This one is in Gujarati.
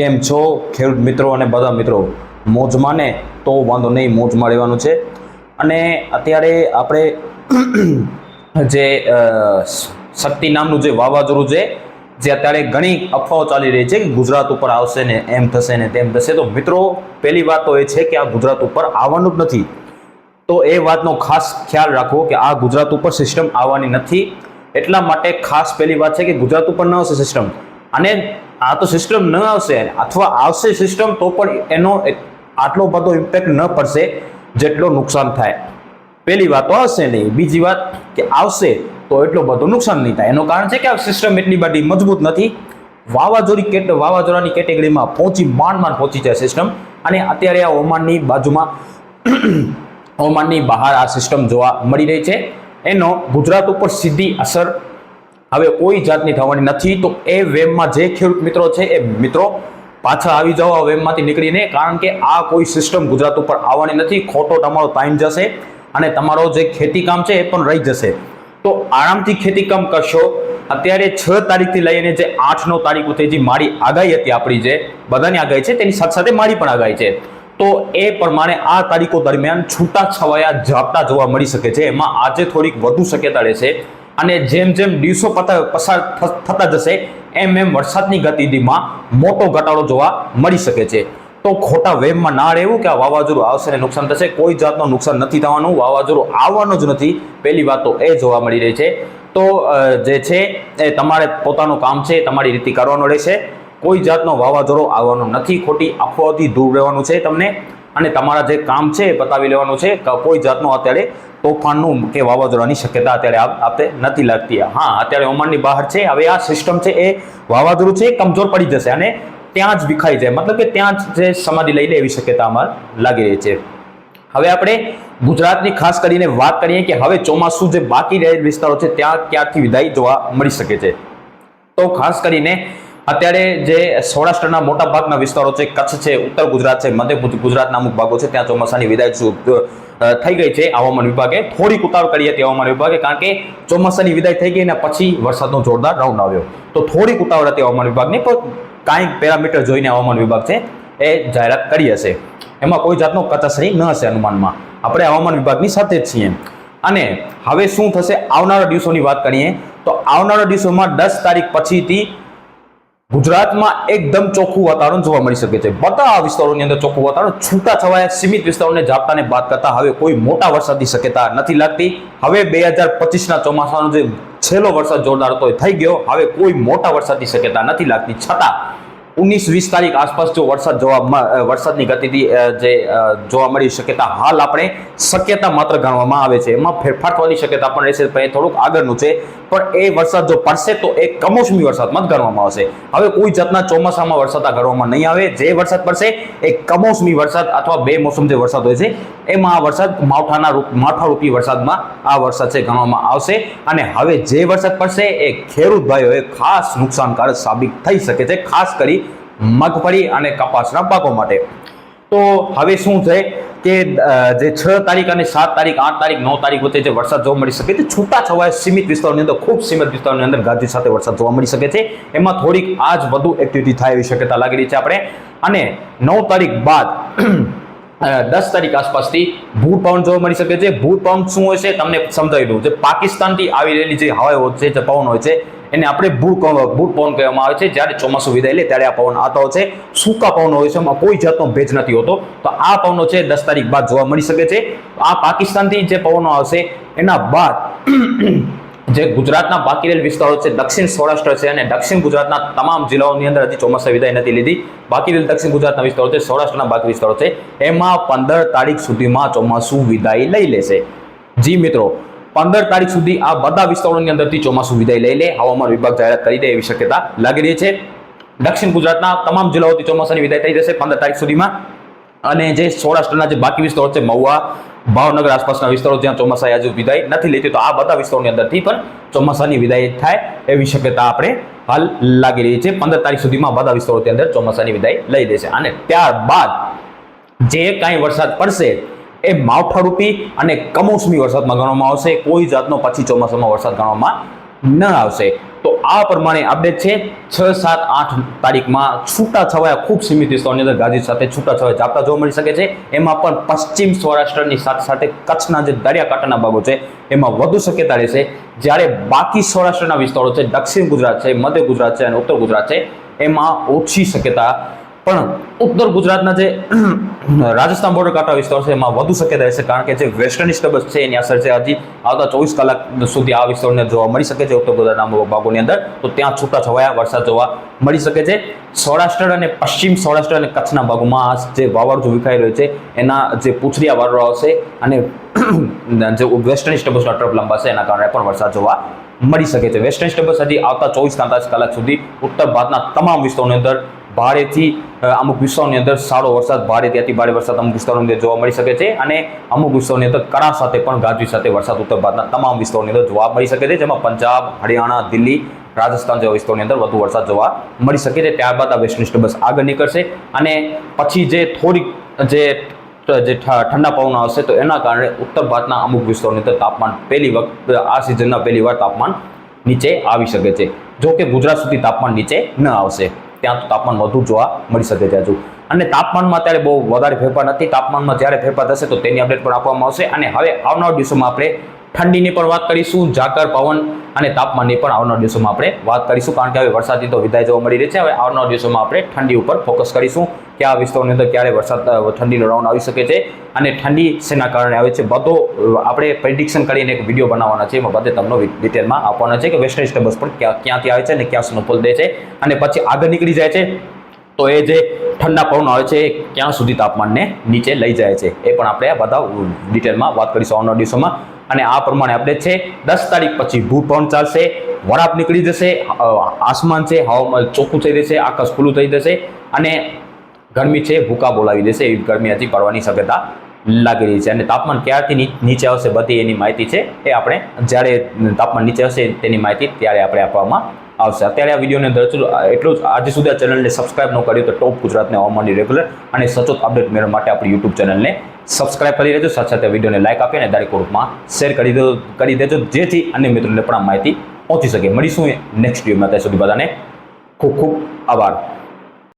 કેમ છો ખેડૂત મિત્રો અને બધા મિત્રો? મોજમાં ને તો વાંધો નહીં, મોજમાં રહેવાનું છે. અને અત્યારે આપણે જે શક્તિ નામનું જે વાવાઝોડું છે, જે અત્યારે ઘણી અફવાઓ ચાલી રહી છે કે ગુજરાત ઉપર આવશે ને એમ થશે ને તેમ થશે. તો મિત્રો, પહેલી વાત તો એ છે કે આ ગુજરાત ઉપર આવવાનું જ નથી. તો એ વાતનો ખાસ ખ્યાલ રાખવો કે આ ગુજરાત ઉપર સિસ્ટમ આવવાની નથી. એટલા માટે ખાસ પહેલી વાત છે કે ગુજરાત ઉપર ન આવશે સિસ્ટમ. અને આ તો સિસ્ટમ ન આવશે અથવા આવશે સિસ્ટમ તો પણ એનો આટલો બધો ઇમ્પેક્ટ ન પડશે જેટલો નુકસાન થાય. પહેલી વાત તો આવશે નહીં. બીજી વાત કે આવશે તો એટલો બધો નુકસાન નહીં થાય. એનું કારણ છે કે આ સિસ્ટમ એટલી બધી મજબૂત નથી. વાવાઝોડાની કેટેગરીમાં માંડ પહોંચી જાય સિસ્ટમ. અને અત્યારે આ ઓમાનની બાજુમાં ઓમાનની બહાર આ સિસ્ટમ જોવા મળી રહી છે. એનો ગુજરાત ઉપર સીધી અસર હવે કોઈ જાતની થવાની નથી. તો એ વેવમાં જે ખેડૂત મિત્રો છે એ મિત્રો પાછા આવી જાઓ આ વેવમાંથી નીકળીને, કારણ કે આ કોઈ સિસ્ટમ ગુજરાત ઉપર આવવાની નથી. ખોટો તમારો ટાઈમ જશે અને તમારો જે ખેતી કામ છે એ પણ રહી જશે. તો આરામથી ખેતી કામ કરશો. અત્યારે 6 તારીખથી લઈને જે 8-9 તારીખ સુધી જે મારી આગાહી હતી, આપણી જે બધાની આગાહી છે તેની સાથે સાથે મારી પણ આગાહી છે. તો એ પ્રમાણે આ તારીખો દરમિયાન છૂટાછવાયા ઝાપટા જોવા મળી શકે છે. એમાં આજે થોડીક વધુ શક્યતા રહેશે. અને જેમ જેમ દિવસો પસાર થતા જશે એમ વરસાદની ગતિવિધિમાં મોટો ઘટાડો જોવા મળી શકે છે. તો ખોટા વેમમાં ના રહેવું કે આ વાવાઝોડું આવશે ને નુકસાન થશે. કોઈ જાતનું નુકસાન નથી થવાનું. વાવાઝોડું આવવાનું જ નથી. પહેલી વાત તો એ જોવા મળી રહી છે. તો જે છે એ તમારે પોતાનું કામ છે તમારી રીતે કરવાનું રહેશે. કોઈ જાતનો વાવાઝોડો આવવાનો નથી. ખોટી અફવાઓથી દૂર રહેવાનું છે તમને. અને તમારા જે કામ છે એ બતાવી લેવાનું છે. કોઈ જાતનો અત્યારે તોફાનનું કે વાવાઝોડાની શક્યતા અત્યારે આપણે નથી લાગતી. હા, અત્યારે ઓમાનની બહાર છે. હવે આ સિસ્ટમ છે એ વાવાઝોડું છે કમજોર પડી જશે અને ત્યાં જ વિખાઈ જાય, મતલબ કે ત્યાં જ જે સમાધિ લઈ લે એવી શક્યતા અમારે લાગી રહી છે. હવે આપણે ગુજરાતની ખાસ કરીને વાત કરીએ કે હવે ચોમાસું જે બાકી રહેલ વિસ્તારો છે ત્યાં ક્યારથી વિદાય જોવા મળી શકે છે. તો ખાસ કરીને અત્યારે જે સૌરાષ્ટ્રના મોટા ભાગના વિસ્તારો છે, કચ્છ છે, ઉત્તર ગુજરાત છે, મધ્ય ગુજરાતના અમુક ભાગો છે, ત્યાં ચોમાસાની વિદાય થઈ ગઈ છે. હવામાન વિભાગે થોડીક ઉતાવળ કરી હતી હવામાન વિભાગે, કારણ કે ચોમાસાની વિદાય થઈ ગઈ ને પછી વરસાદનો જોરદાર રાઉન્ડ આવ્યો. તો થોડીક ઉતાવળ હતી હવામાન વિભાગની, પણ કાંઈક પેરામીટર જોઈને હવામાન વિભાગ છે એ જાહેરાત કરી હશે. એમાં કોઈ જાતનો કચાસણી ન હશે અનુમાનમાં. આપણે હવામાન વિભાગની સાથે જ છીએ. અને હવે શું થશે આવનારા દિવસોની વાત કરીએ તો આવનારા દિવસોમાં 10 તારીખ પછીથી ગુજરાતમાં એકદમ ચોખ્ખું વાતાવરણ જોવા મળી શકે છે. બધા વિસ્તારોની અંદર ચોખ્ખું વાતાવરણ, છૂટાછવાયા સીમિત વિસ્તારોને ઝાપટાને બાદ કરતા હવે કોઈ મોટા વરસાદની શક્યતા નથી લાગતી. હવે 2025ના ચોમાસાનો જે છેલ્લો વરસાદ જોરદાર હતો એ થઈ ગયો. હવે કોઈ મોટા વરસાદની શક્યતા નથી લાગતી. છતાં 19-20 તારીખ આસપાસ જો વરસાદની ગતિથી જે જોવા મળી શક્યતા હાલ આપણે શક્યતા માત્ર ગણવામાં આવે છે. એમાં ફેરફાર થવાની શક્યતા પણ રહેશે, પણ એ થોડુંક આગળનું છે. પણ એ વરસાદ જો પડશે તો એ કમોસમી વરસાદમાં જ ગણવામાં આવશે. હવે કોઈ જાતના ચોમાસામાં વરસાદ ગણવામાં નહીં આવે. જે વરસાદ પડશે એ કમોસમી વરસાદ અથવા બે મોસમ જે વરસાદ હોય છે એમાં આ વરસાદ માવઠારૂપી વરસાદમાં આ વરસાદ છે ગણવામાં આવશે. અને હવે જે વરસાદ પડશે એ ખેડૂત ભાઈઓએ ખાસ નુકસાનકારક સાબિત થઈ શકે છે, ખાસ કરી મગફળી અને કપાસના પાકો માટે. તો હવે શું છે કે જે 6 તારીખ અને 7 તારીખ, 8 તારીખ, 9 તારીખ વચ્ચે જે વરસાદ જોવા મળી શકે છે, છૂટાછવાયા સીમિત વિસ્તારોની અંદર, ખૂબ સીમિત વિસ્તારોની અંદર ગાજવી સાથે વરસાદ જોવા મળી શકે છે. એમાં થોડીક આજ વધુ એક્ટિવિટી થાય એવી શક્યતા લાગી રહી છે આપણે. અને 9 તારીખ બાદ 10 તારીખ આસપાસથી ભૂ પવન જોવા મળી શકે છે. ભૂ પવન શું હોય છે તમને સમજાવી દઉં. જે પાકિસ્તાનથી આવી રહેલી જે હવા છે, જે પવન હોય છે એને આપણે ભૂ પવન કહેવામાં આવે છે. જ્યારે ચોમાસું વિદાય લે ત્યારે આ પવન આવતા હોય છે. સૂકા પવન હોય છે, એમાં કોઈ જાતનો ભેજ નથી હોતો. તો આ પવનો છે 10 તારીખ બાદ જોવા મળી શકે છે. આ પાકિસ્તાનથી જે પવનો આવશે એના બાદ જે ગુજરાતના બાકી રહેલ વિસ્તારો છે, દક્ષિણ સૌરાષ્ટ્ર છે અને દક્ષિણ ગુજરાતના તમામ જિલ્લાઓની અંદર હજી ચોમાસા વિદાય નથી લીધી. બાકી રહેલ દક્ષિણ ગુજરાતના વિસ્તારો છે, સૌરાષ્ટ્રના બાકી વિસ્તારો છે, એમાં 15 તારીખ સુધીમાં ચોમાસું વિદાય લઈ લેશે. જી મિત્રો, 15 તારીખ સુધી આ બધા વિસ્તારોની અંદરથી ચોમાસું વિદાય લઈ લે, હવામાન વિભાગ જાહેરાત કરી દે એવી શક્યતા લાગી રહી છે. દક્ષિણ ગુજરાતના તમામ જિલ્લાઓથી ચોમાસાની વિદાય થઈ જશે 15 તારીખ સુધીમાં. અને જે સૌરાષ્ટ્રના જે બાકી વિસ્તારો છે, મહુવા, ભાવનગર આસપાસના વિસ્તારો જ્યાં ચોમાસા હજુ વિદાય નથી લેતી, તો આ બધા વિસ્તારોની અંદરથી પણ ચોમાસાની વિદાય થાય એવી શક્યતા આપણે હાલ લાગી રહી છે. 15 તારીખ સુધીમાં બધા વિસ્તારોની અંદર ચોમાસાની વિદાય લઈ દેશે. અને ત્યારબાદ જે કાંઈ વરસાદ પડશે એ માવઠારૂપી અને કમોસમી વરસાદમાં ગણવામાં આવશે. કોઈ જાતનો પછી ચોમાસામાં વરસાદ ગણવામાં ન આવશે. તો આ પ્રમાણે અપડેટ છે 6, 7, 8 તારીખમાં છૂટાછવાયા ખૂબ સીમિત વિસ્તારોની અંદર ગાજવીજ સાથે છૂટાછવાયા ઝાપટા જોવા મળી શકે છે. એમાં પણ પશ્ચિમ સૌરાષ્ટ્રની સાથે સાથે કચ્છના જે દરિયાકાંઠાના ભાગો છે એમાં વધુ શક્યતા રહેશે. જ્યારે બાકી સૌરાષ્ટ્રના વિસ્તારો છે, દક્ષિણ ગુજરાત છે, મધ્ય ગુજરાત છે અને ઉત્તર ગુજરાત છે એમાં ઓછી શક્યતા, પણ ઉત્તર ગુજરાતના જે રાજસ્થાન બોર્ડર કાંઠા વિસ્તાર છે એમાં વધુ શક્યતા રહેશે, કારણ કે જે વેસ્ટર્ન ડિસ્ટર્બન્સ છે એની અસર છે હજી આવતા 24 કલાક સુધી આ વિસ્તારોને જોવા મળી શકે છે ઉત્તર ગુજરાતના ભાગોની અંદર. તો ત્યાં છૂટાછવાયા વરસાદ જોવા મળી શકે છે. સૌરાષ્ટ્ર અને પશ્ચિમ સૌરાષ્ટ્ર અને કચ્છના ભાગોમાં જે વાવાઝોડું વિખાઈ રહ્યું છે એના જે પૂછડીયા વાદળો આવશે અને જે વેસ્ટર્ન ડિસ્ટર્બન્સના ટ્રફ લાંબા છે એના કારણે પણ વરસાદ જોવા મળી શકે છે. વેસ્ટર્ન ડિસ્ટર્બન્સ હજી આવતા 24 કલાક સુધી ઉત્તર ભારતના તમામ વિસ્તારોની અંદર ભારેથી અમુક વિસ્તારોની અંદર સારો વરસાદ, ભારેથી અતિ ભારે વરસાદ અમુક વિસ્તારોની અંદર જોવા મળી શકે છે અને અમુક વિસ્તારોની અંદર કરા સાથે પણ ગાજવીજ સાથે વરસાદ ઉત્તર ભારતના તમામ વિસ્તારોની અંદર જોવા મળી શકે છે, જેમાં પંજાબ, હરિયાણા, દિલ્હી, રાજસ્થાન જેવા વિસ્તારોની અંદર વધુ વરસાદ જોવા મળી શકે છે. ત્યારબાદ આ વેસ્ટર્ન ડિસ્ટર્બન્સ આગળ નીકળશે અને પછી જે થોડીક જે ઠંડા પવન આવશે તો એના કારણે ઉત્તર ભારતના અમુક વિસ્તારોની અંદર તાપમાન પહેલી વખત આ સિઝનના પહેલી વાર તાપમાન નીચે આવી શકે છે. જો કે ગુજરાત સુધી તાપમાન નીચે ન આવશે, ત્યાં તો તાપમાન વધુ જોવા મળી શકે છે હજુ. અને તાપમાનમાં અત્યારે બહુ વધારે ફેરફાર નથી. તાપમાનમાં જ્યારે ફેરફાર થશે તો તેની અપડેટ પણ આપવામાં આવશે. અને હવે આવનારા દિવસોમાં આપણે ઠંડીની પણ વાત કરીશું, ઝાકર, પવન અને તાપમાનની પણ આવનારા દિવસોમાં આપણે વાત કરીશું, કારણ કે હવે વરસાદની તો વિદાય જોવા મળી રહી છે. હવે આવનારા દિવસોમાં આપણે ઠંડી ઉપર ફોકસ કરીશું કે આ વિસ્તારોની અંદર ક્યારે વરસાદ, ઠંડીનો રાઉન્ડ આવી શકે છે અને ઠંડી શેના કારણે આવે છે, બધો આપણે પ્રેડિક્શન કરીને એક વિડીયો બનાવવાના છે. એમાં બધે તમને ડિટેલમાં આપવાના છે કે વેસ્ટર્ન ડિસ્ટર્બન્સ પણ ક્યાંથી આવે છે અને ક્યાં સ્નોફોલ દે છે અને પછી આગળ નીકળી જાય છે તો એ જે ઠંડા પવન આવે છે એ ક્યાં સુધી તાપમાનને નીચે લઈ જાય છે એ પણ આપણે આ બધા ડિટેલમાં વાત કરીશું આવનારા દિવસોમાં. અને આ પ્રમાણે અપડેટ છે. 10 તારીખ પછી ભૂપવન ચાલશે, વરાપ નીકળી જશે, આસમાન છે હવામાન ચોખ્ખું થઈ જશે, આકાશ ખુલ્લું થઈ જશે અને ગરમી છે ભૂકા બોલાવી દેશે. એવી ગરમી હજી પડવાની શક્યતા લાગી રહી છે. અને તાપમાન ક્યારથી નીચે આવશે બધી એની માહિતી છે એ આપણે જ્યારે તાપમાન નીચે આવશે તેની માહિતી ત્યારે આપણે આપવામાં આવશે. અત્યારે આ વિડીયોની અંદર એટલું જ. આજે સુધી આ ચેનલને સબસ્ક્રાઇબ ન કર્યું તો ટોપ ગુજરાતને હવામાનની રેગ્યુલર અને સચોટ અપડેટ મેળવવા માટે આપણી યુટ્યુબ ચેનલને સબસ્ક્રાઇબ કરી દેજો. સાથે સાથે વિડીયોને લાઇક આપી અને દરેક ગ્રુપમાં શેર કરી દેજો, જેથી અન્ય મિત્રોને પણ આ માહિતી પહોંચી શકે. મળીશું નેક્સ્ટ વિડીયોમાં. ત્યાં સુધી બધાને ખૂબ ખૂબ આભાર.